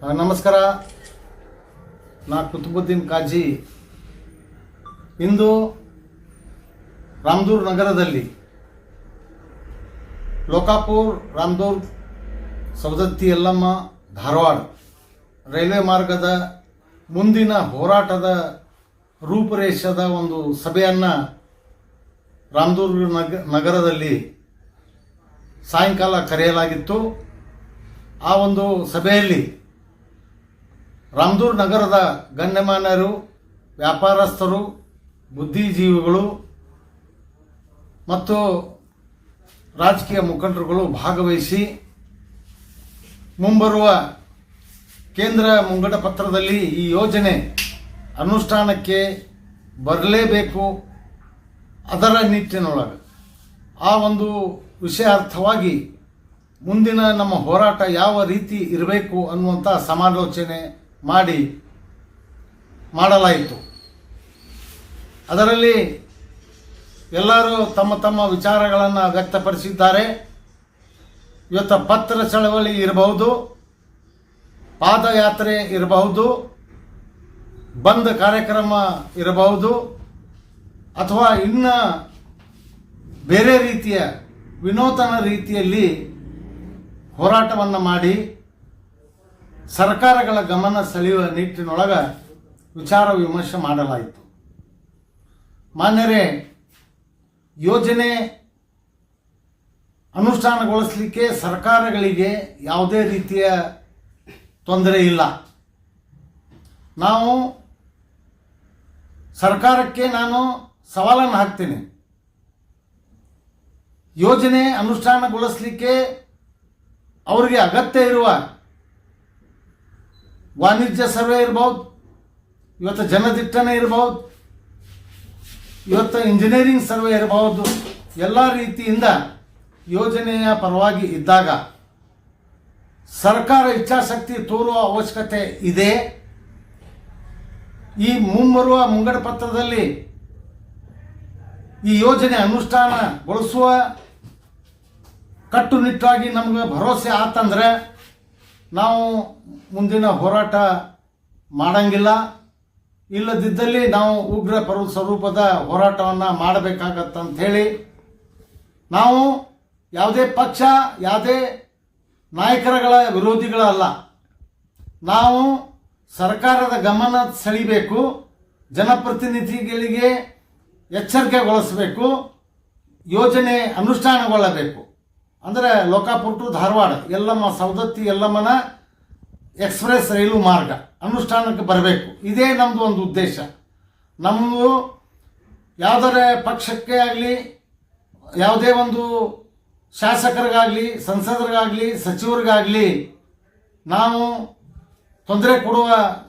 ನಮಸ್ಕಾರ. ನಾ ಕುತುಬುದ್ದೀನ್ ಕಾಜಿ. ಇಂದು ರಾಮದುರ್ಗ ನಗರದಲ್ಲಿ ಲೋಕಾಪುರ್ ರಾಮದುರ್ಗ ಸವದತ್ತಿ ಯಲ್ಲಮ್ಮ ಧಾರವಾಡ ರೈಲ್ವೆ ಮಾರ್ಗದ ಮುಂದಿನ ಹೋರಾಟದ ರೂಪುರೇಷದ ಒಂದು ಸಭೆಯನ್ನು ರಾಮದುರ್ಗ ನಗರದಲ್ಲಿ ಸಾಯಂಕಾಲ ಕರೆಯಲಾಗಿತ್ತು. ಆ ಒಂದು ಸಭೆಯಲ್ಲಿ ರಾಮದುರ್ಗ ನಗರದ ಗಣ್ಯಮಾನ್ಯರು, ವ್ಯಾಪಾರಸ್ಥರು, ಬುದ್ಧಿಜೀವಿಗಳು ಮತ್ತು ರಾಜಕೀಯ ಮುಖಂಡರುಗಳು ಭಾಗವಹಿಸಿ ಮುಂಬರುವ ಕೇಂದ್ರ ಮುಂಗಡ ಪತ್ರದಲ್ಲಿ ಈ ಯೋಜನೆ ಅನುಷ್ಠಾನಕ್ಕೆ ಬರಲೇಬೇಕು, ಅದರ ನಿಟ್ಟಿನೊಳಗೆ ಆ ಒಂದು ವಿಷಯಾರ್ಥವಾಗಿ ಮುಂದಿನ ನಮ್ಮ ಹೋರಾಟ ಯಾವ ರೀತಿ ಇರಬೇಕು ಅನ್ನುವಂಥ ಸಮಾಲೋಚನೆ ಮಾಡಲಾಯಿತು. ಅದರಲ್ಲಿ ಎಲ್ಲರೂ ತಮ್ಮ ತಮ್ಮ ವಿಚಾರಗಳನ್ನು ವ್ಯಕ್ತಪಡಿಸಿದ್ದಾರೆ. ಇವತ್ತು ಪತ್ರ ಚಳವಳಿ ಇರಬಹುದು, ಪಾದಯಾತ್ರೆ ಇರಬಹುದು, ಬಂದ್ ಕಾರ್ಯಕ್ರಮ ಇರಬಹುದು, ಅಥವಾ ಇನ್ನು ಬೇರೆ ರೀತಿಯ ವಿನೂತನ ರೀತಿಯಲ್ಲಿ ಹೋರಾಟವನ್ನು ಮಾಡಿ ಸರ್ಕಾರಗಳ ಗಮನ ಸೆಳೆಯುವ ನಿಟ್ಟಿನೊಳಗೆ ವಿಚಾರ ವಿಮರ್ಶೆ ಮಾಡಲಾಯಿತು. ಮಾನ್ಯರೇ, ಯೋಜನೆ ಅನುಷ್ಠಾನಗೊಳಿಸಲಿಕ್ಕೆ ಸರ್ಕಾರಗಳಿಗೆ ಯಾವುದೇ ರೀತಿಯ ತೊಂದರೆ ಇಲ್ಲ. ನಾವು ಸರ್ಕಾರಕ್ಕೆ ನಾನು ಸವಾಲನ್ನು ಹಾಕ್ತೇನೆ. ಯೋಜನೆ ಅನುಷ್ಠಾನಗೊಳಿಸಲಿಕ್ಕೆ ಅವರಿಗೆ ಅಗತ್ಯ ಇರುವ ವಾಣಿಜ್ಯ ಸರ್ವೆ ಇರಬಹುದು, ಇವತ್ತು ಜನದಿಟ್ಟಣೆ ಇರಬಹುದು, ಇವತ್ತು ಇಂಜಿನಿಯರಿಂಗ್ ಸರ್ವೆ ಇರಬಹುದು, ಎಲ್ಲ ರೀತಿಯಿಂದ ಯೋಜನೆಯ ಪರವಾಗಿ ಇದ್ದಾಗ ಸರ್ಕಾರ ಇಚ್ಛಾಶಕ್ತಿ ತೋರುವ ಅವಶ್ಯಕತೆ ಇದೆ. ಈ ಮುಂಬರುವ ಮುಂಗಡ ಪತ್ರದಲ್ಲಿ ಈ ಯೋಜನೆ ಅನುಷ್ಠಾನಗೊಳಿಸುವ ಕಟ್ಟುನಿಟ್ಟಾಗಿ ನಮಗೆ ಭರವಸೆ ಆತಂದ್ರೆ ನಾವು ಮುಂದಿನ ಹೋರಾಟ ಮಾಡಂಗಿಲ್ಲ. ಇಲ್ಲದಿದ್ದಲ್ಲಿ ನಾವು ಉಗ್ರ ಸ್ವರೂಪದ ಹೋರಾಟವನ್ನು ಮಾಡಬೇಕಾಗತ್ತಂತ ಹೇಳಿ ನಾವು ಯಾವುದೇ ಪಕ್ಷ, ಯಾವುದೇ ನಾಯಕರುಗಳ ವಿರೋಧಿಗಳಲ್ಲ. ನಾವು ಸರ್ಕಾರದ ಗಮನ ಸೆಳೆಯಬೇಕು, ಜನಪ್ರತಿನಿಧಿಗಳಿಗೆ ಎಚ್ಚರಿಕೆಗೊಳಿಸಬೇಕು, ಯೋಜನೆ ಅನುಷ್ಠಾನಗೊಳ್ಳಬೇಕು. ಅಂದರೆ ಲೋಕಾಪುರ್ ಟು ಧಾರವಾಡ ಯಲ್ಲಮ್ಮ ಸವದತ್ತಿ ಯಲ್ಲಮ್ಮನ ಎಕ್ಸ್ಪ್ರೆಸ್ ರೈಲು ಮಾರ್ಗ ಅನುಷ್ಠಾನಕ್ಕೆ ಬರಬೇಕು. ಇದೇ ನಮ್ಮದು ಒಂದು ಉದ್ದೇಶ. ನಮ್ಮದು ಯಾವುದರ ಪಕ್ಷಕ್ಕೆ ಆಗಲಿ, ಯಾವುದೇ ಒಂದು ಶಾಸಕರಿಗಾಗಲಿ, ಸಂಸದರಿಗಾಗಲಿ, ಸಚಿವರಿಗಾಗಲಿ ನಾವು ತೊಂದರೆ ಕೊಡುವ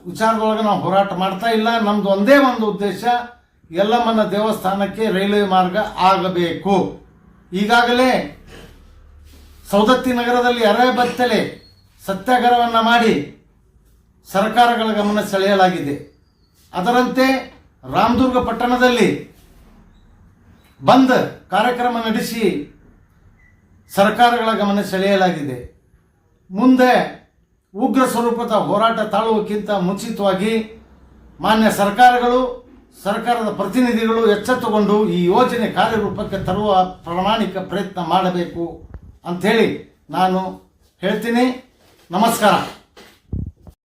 ವಿಚಾರದೊಳಗೆ ನಾವು ಹೋರಾಟ ಮಾಡ್ತಾ ಇಲ್ಲ. ನಮ್ಮದು ಒಂದೇ ಒಂದು ಉದ್ದೇಶ, ಯಲ್ಲಮ್ಮನ ದೇವಸ್ಥಾನಕ್ಕೆ ರೈಲ್ವೆ ಮಾರ್ಗ ಆಗಬೇಕು. ಈಗಾಗಲೇ ಸವದತ್ತಿ ನಗರದಲ್ಲಿ ಅರೆಬತ್ತಲೆ ಸತ್ಯಾಗ್ರಹವನ್ನು ಮಾಡಿ ಸರ್ಕಾರಗಳ ಗಮನ ಸೆಳೆಯಲಾಗಿದೆ. ಅದರಂತೆ ರಾಮದುರ್ಗ ಪಟ್ಟಣದಲ್ಲಿ ಬಂದ್ ಕಾರ್ಯಕ್ರಮ ನಡೆಸಿ ಸರ್ಕಾರಗಳ ಗಮನ ಸೆಳೆಯಲಾಗಿದೆ. ಮುಂದೆ ಉಗ್ರ ಸ್ವರೂಪದ ಹೋರಾಟ ತಾಳುವಕ್ಕಿಂತ ಮುಂಚಿತವಾಗಿ ಮಾನ್ಯ ಸರ್ಕಾರಗಳು, ಸರ್ಕಾರದ ಪ್ರತಿನಿಧಿಗಳು ಎಚ್ಚೆತ್ತುಕೊಂಡು ಈ ಯೋಜನೆ ಕಾರ್ಯರೂಪಕ್ಕೆ ತರುವ ಪ್ರಾಮಾಣಿಕ ಪ್ರಯತ್ನ ಮಾಡಬೇಕು ಅಂಥೇಳಿ ನಾನು ಹೇಳ್ತೀನಿ. ನಮಸ್ಕಾರ.